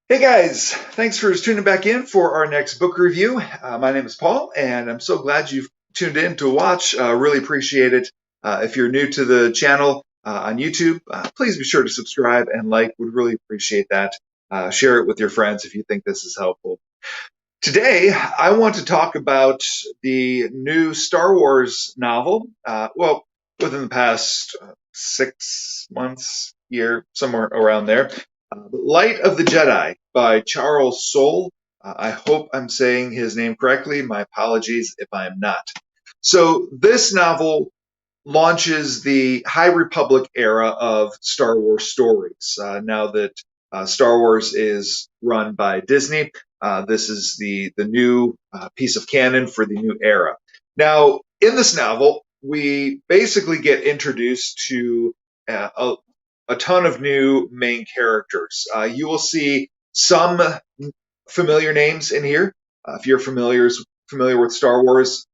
Hey guys, thanks for tuning back in for our next book review. My name is Paul, and I'm so glad you've tuned in to watch. Really appreciate it. If you're new to the channel on YouTube, please be sure to subscribe and like. Would really appreciate that. Share it with your friends if you think this is helpful. Today, I want to talk about the new Star Wars novel. Within the past 6 months, year, somewhere around there. Light of the Jedi by Charles Soule. I hope I'm saying his name correctly. My apologies if I am not. So, this novel launches the High Republic era of Star Wars stories. Now that Star Wars is run by Disney, this is the new piece of canon for the new era. Now, in this novel, we basically get introduced to a ton of new main characters. You will see some familiar names in here. If you're familiar with Star Wars,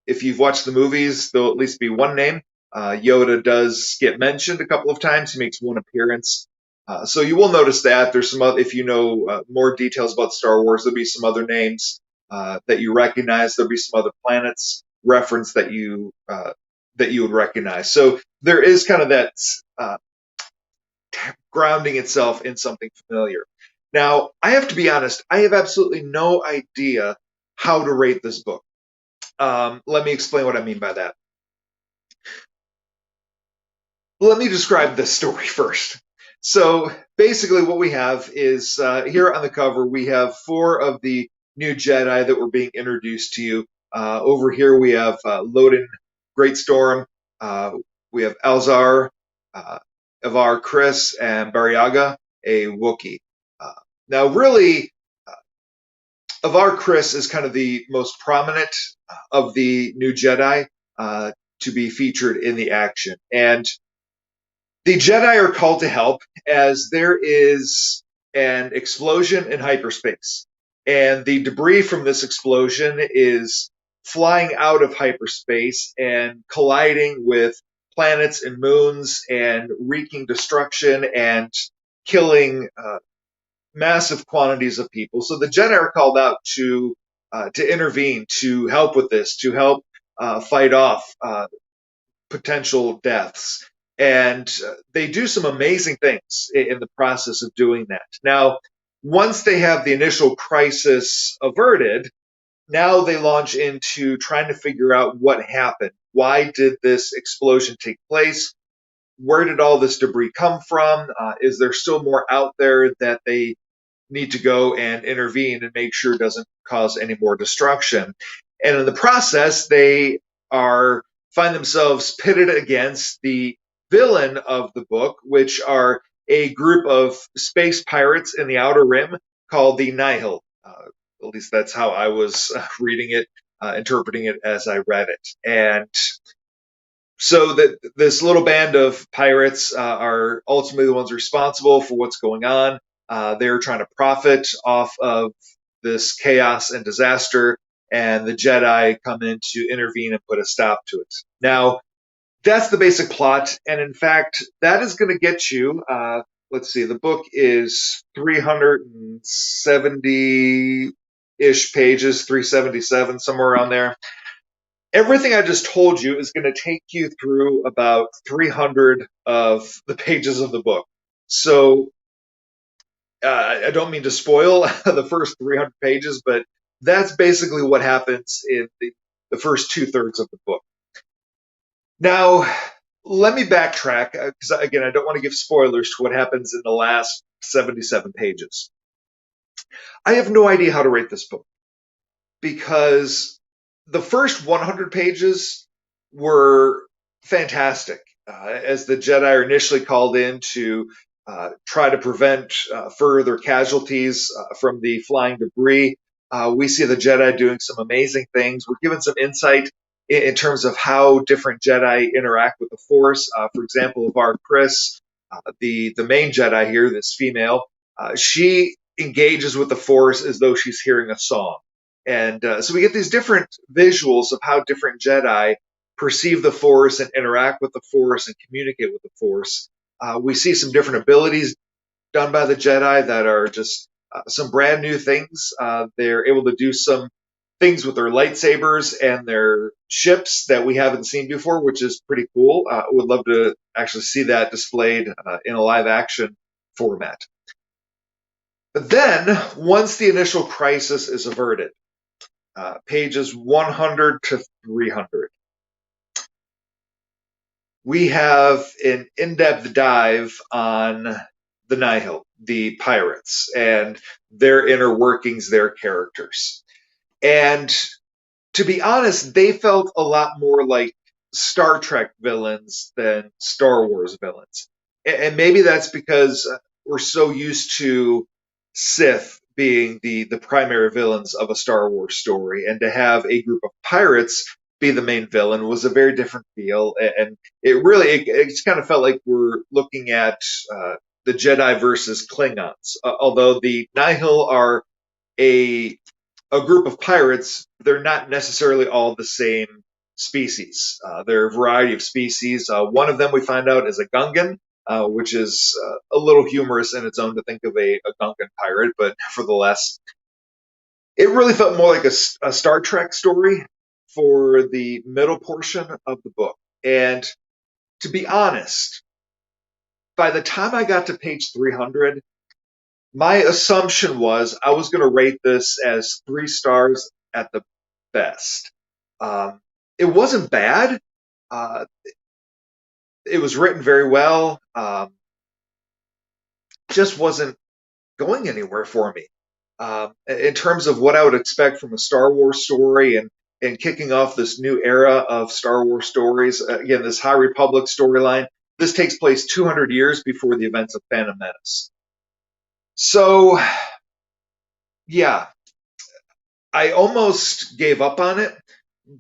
if you've watched the movies, there'll at least be one name. Yoda does get mentioned a couple of times. He makes one appearance. So you will notice that there's some other, if you know more details about Star Wars, there'll be some other names that you recognize. There'll be some other planets reference that you would recognize. So there is kind of that grounding itself in something familiar. Now, I have to be honest, I have absolutely no idea how to rate this book. Let me explain what I mean by that. Let me describe this story first. So basically, what we have is here on the cover, we have four of the new Jedi that were being introduced to you. Over here, we have Loden Greatstorm, uh, we have Alzar, uh, Avar Chris, and Bariaga, a Wookiee. Uh, now, really, Avar Chris is kind of the most prominent of the new Jedi to be featured in the action. And the Jedi are called to help as there is an explosion in hyperspace. And the debris from this explosion is flying out of hyperspace and colliding with planets and moons and wreaking destruction and killing massive quantities of people. So the Jedi are called out to intervene, to help with this, to help fight off potential deaths. And they do some amazing things in the process of doing that. Now, once they have the initial crisis averted, now they launch into trying to figure out what happened. Why did this explosion take place? Where did all this debris come from? Is there still more out there that they need to go and intervene and make sure it doesn't cause any more destruction? And in the process, they are find themselves pitted against the villain of the book, which are a group of space pirates in the Outer Rim called the Nihil. At least that's how I was reading it, interpreting it as I read it. And so that this little band of pirates are ultimately the ones responsible for what's going on. They're trying to profit off of this chaos and disaster, and the Jedi come in to intervene and put a stop to it. Now, that's the basic plot, and in fact, that is going to get you. Let's see, the book is 370 ish pages, 377, somewhere around there. Everything I just told you is going to take you through about 300 of the pages of the book. So I don't mean to spoil the first 300 pages, but that's basically what happens in the first two-thirds of the book. Now, let me backtrack because, again, I don't want to give spoilers to what happens in the last 77 pages. I have no idea how to rate this book because the first 100 pages were fantastic. As the Jedi are initially called in to try to prevent further casualties from the flying debris, we see the Jedi doing some amazing things. We're given some insight in terms of how different Jedi interact with the Force. For example, Avar Chris, the main Jedi here, this female, she engages with the Force as though she's hearing a song. And so we get these different visuals of how different Jedi perceive the Force and interact with the Force and communicate with the Force. We see some different abilities done by the Jedi that are just some brand new things. They're able to do some things with their lightsabers and their ships that we haven't seen before, which is pretty cool. Would love to actually see that displayed in a live action format. But then, once the initial crisis is averted, pages 100 to 300, we have an in-depth dive on the Nihil, the pirates, and their inner workings, their characters. And to be honest, they felt a lot more like Star Trek villains than Star Wars villains. And maybe that's because we're so used to Sith being the primary villains of a Star Wars story, and to have a group of pirates be the main villain was a very different feel. And it just kind of felt like we're looking at the Jedi versus Klingons. Although the Nihil are a a group of pirates, they're not necessarily all the same species. There are a variety of species. One of them we find out is a Gungan, which is a little humorous in its own to think of a Gungan pirate, but nevertheless, it really felt more like a Star Trek story for the middle portion of the book. And to be honest, by the time I got to page 300, my assumption was I was going to rate this as 3 stars at the best. Um, it wasn't bad. Uh, it was written very well. Just wasn't going anywhere for me. In terms of what I would expect from a Star Wars story and kicking off this new era of Star Wars stories, again, this High Republic storyline, this takes place 200 years before the events of Phantom Menace. So, yeah, I almost gave up on it,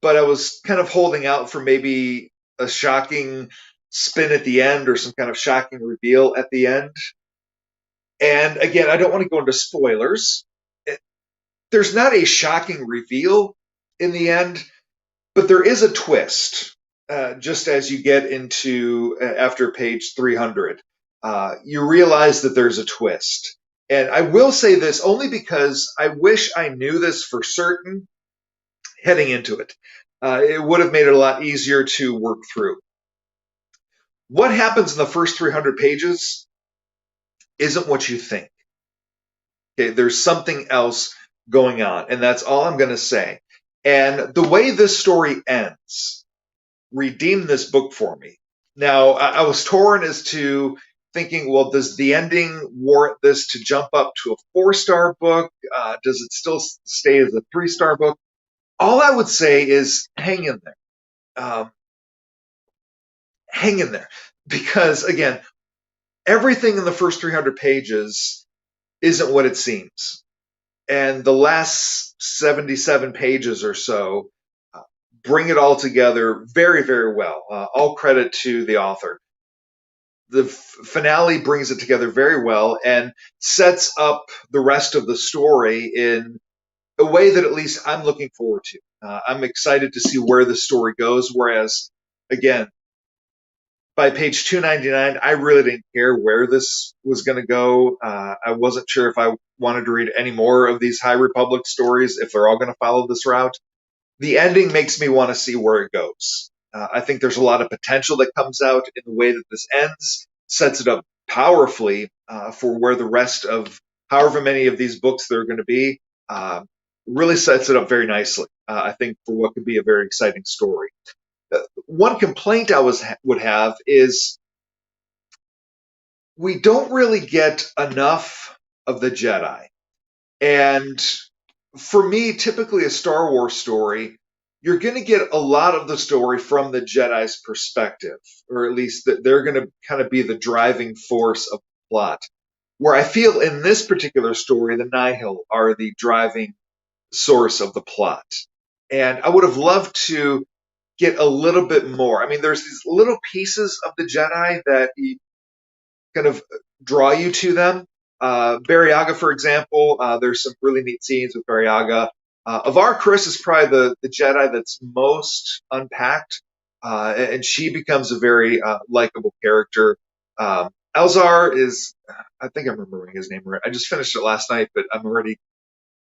but I was kind of holding out for maybe a shocking spin at the end or some kind of shocking reveal at the end. And again, I don't want to go into spoilers. There's not a shocking reveal in the end, but there is a twist just as you get into after page 300. You realize that there's a twist. And I will say this only because I wish I knew this for certain heading into it. It would have made it a lot easier to work through. What happens in the first 300 pages isn't what you think. Okay, there's something else going on, and that's all I'm going to say. And the way this story ends redeemed this book for me. Now, I was torn as to thinking, well, does the ending warrant this to jump up to a 4-star book? Does it still stay as a 3-star book? All I would say is hang in there. Hang in there. Because, again, everything in the first 300 pages isn't what it seems. And the last 77 pages or so bring it all together very, very well. All credit to the author. The finale brings it together very well and sets up the rest of the story in a way that at least I'm looking forward to. I'm excited to see where the story goes. Whereas, again, by page 299, I really didn't care where this was going to go. I wasn't sure if I wanted to read any more of these High Republic stories, if they're all going to follow this route. The ending makes me want to see where it goes. I think there's a lot of potential that comes out in the way that this ends, sets it up powerfully for where the rest of however many of these books there are going to be, really sets it up very nicely, I think, for what could be a very exciting story. One complaint I would have is we don't really get enough of the Jedi. And for me, typically a Star Wars story, you're going to get a lot of the story from the Jedi's perspective, or at least that they're going to kind of be the driving force of the plot. Where I feel in this particular story, the Nihil are the driving source of the plot. And I would have loved to get a little bit more. I mean, there's these little pieces of the Jedi that kind of draw you to them. Barryaga, for example, there's some really neat scenes with Barryaga. Avar Kriss is probably the Jedi that's most unpacked, and she becomes a very likable character. Elzar is, I think I'm remembering his name right. I just finished it last night, but I'm already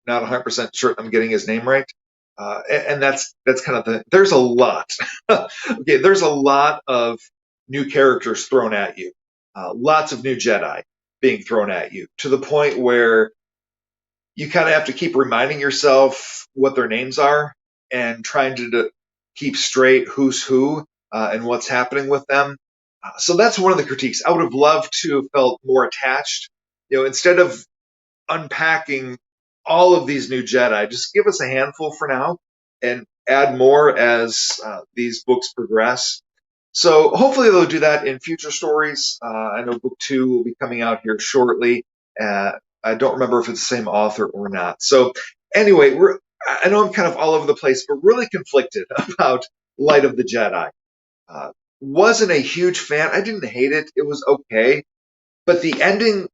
not 100% sure I'm getting his name right. And that's kind of there's a lot. Okay, there's a lot of new characters thrown at you. Lots of new Jedi being thrown at you to the point where you kind of have to keep reminding yourself what their names are and trying to keep straight who's who and what's happening with them. So that's one of the critiques. I would have loved to have felt more attached. Instead of unpacking all of these new Jedi, just give us a handful for now and add more as these books progress. So hopefully they'll do that in future stories. I know book 2 will be coming out here shortly. Uh, I don't remember if it's the same author or not. So anyway, I know I'm kind of all over the place, but really conflicted about Light of the Jedi. Uh, wasn't a huge fan. I didn't hate it. It was okay. But the ending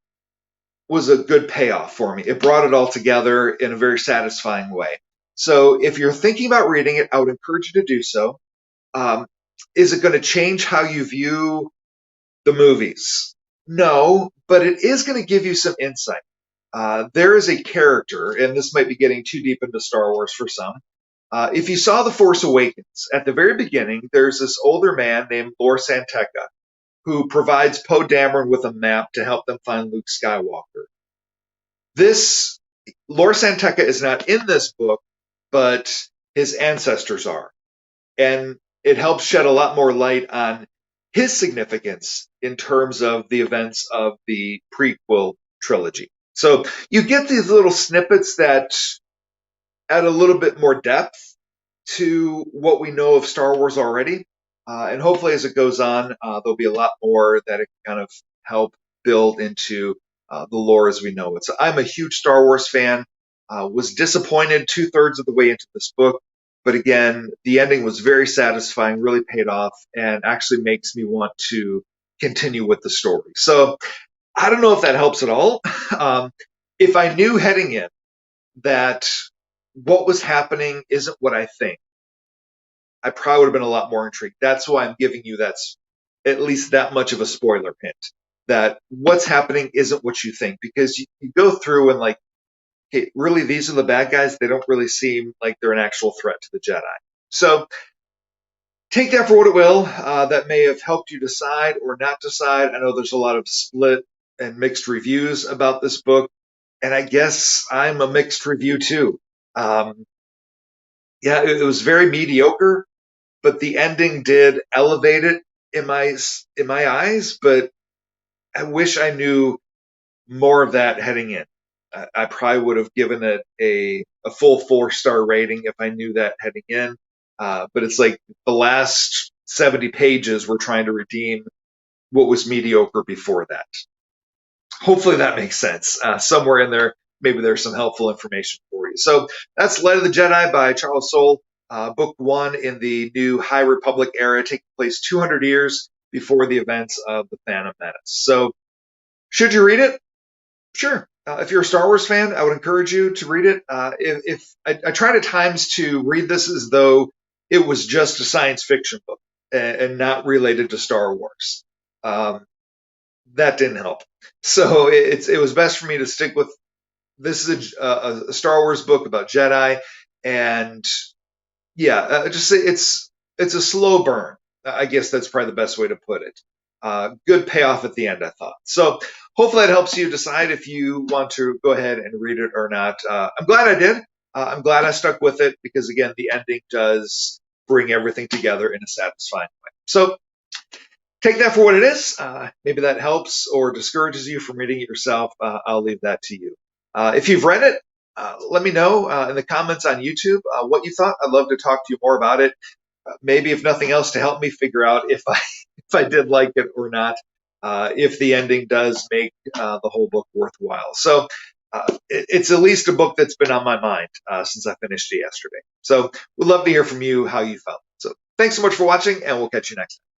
was a good payoff for me. It brought it all together in a very satisfying way. So if you're thinking about reading it, I would encourage you to do so. Um, is it going to change how you view the movies? No, but it is going to give you some insight. There is a character, and this might be getting too deep into Star Wars for some. If you saw The Force Awakens, at the very beginning, there's this older man named Lor Santeca who provides Poe Dameron with a map to help them find Luke Skywalker. This Lor Santeca is not in this book, but his ancestors are. And it helps shed a lot more light on his significance in terms of the events of the prequel trilogy. So you get these little snippets that add a little bit more depth to what we know of Star Wars already. And hopefully, as it goes on, there'll be a lot more that it can kind of help build into the lore as we know it. So I'm a huge Star Wars fan. Was disappointed 2/3 of the way into this book, but again, the ending was very satisfying, really paid off, and actually makes me want to continue with the story. So I don't know if that helps at all. Um, if I knew heading in that what was happening isn't what I think, I probably would have been a lot more intrigued. That's why I'm giving you at least that much of a spoiler hint that what's happening isn't what you think, because you go through and like, okay, really these are the bad guys. They don't really seem like they're an actual threat to the Jedi. So take that for what it will. That may have helped you decide or not decide. I know there's a lot of split and mixed reviews about this book, and I guess I'm a mixed review too. Um, yeah, it was very mediocre, but the ending did elevate it in my eyes. But I wish I knew more of that heading in. I probably would have given it a full 4-star rating if I knew that heading in. But it's like the last 70 pages were trying to redeem what was mediocre before that. Hopefully that makes sense. Somewhere in there, maybe there's some helpful information for you. So that's Light of the Jedi by Charles Soule, book 1 in the new High Republic era, taking place 200 years before the events of the Phantom Menace. So should you read it? Sure. If you're a Star Wars fan, I would encourage you to read it. If I tried at times to read this as though it was just a science fiction book and not related to Star Wars. That didn't help. So it was best for me to stick with this is a Star Wars book about Jedi, and yeah, just say it's a slow burn. I guess that's probably the best way to put it. Good payoff at the end, I thought. So hopefully that helps you decide if you want to go ahead and read it or not. I'm glad I did. I'm glad I stuck with it because again, the ending does bring everything together in a satisfying way. So take that for what it is. Maybe that helps or discourages you from reading it yourself. I'll leave that to you. If you've read it, let me know in the comments on YouTube what you thought. I'd love to talk to you more about it. Maybe if nothing else to help me figure out if I if I did like it or not. If the ending does make the whole book worthwhile. So it's at least a book that's been on my mind since I finished it yesterday. So we'd love to hear from you how you felt. So thanks so much for watching, and we'll catch you next time.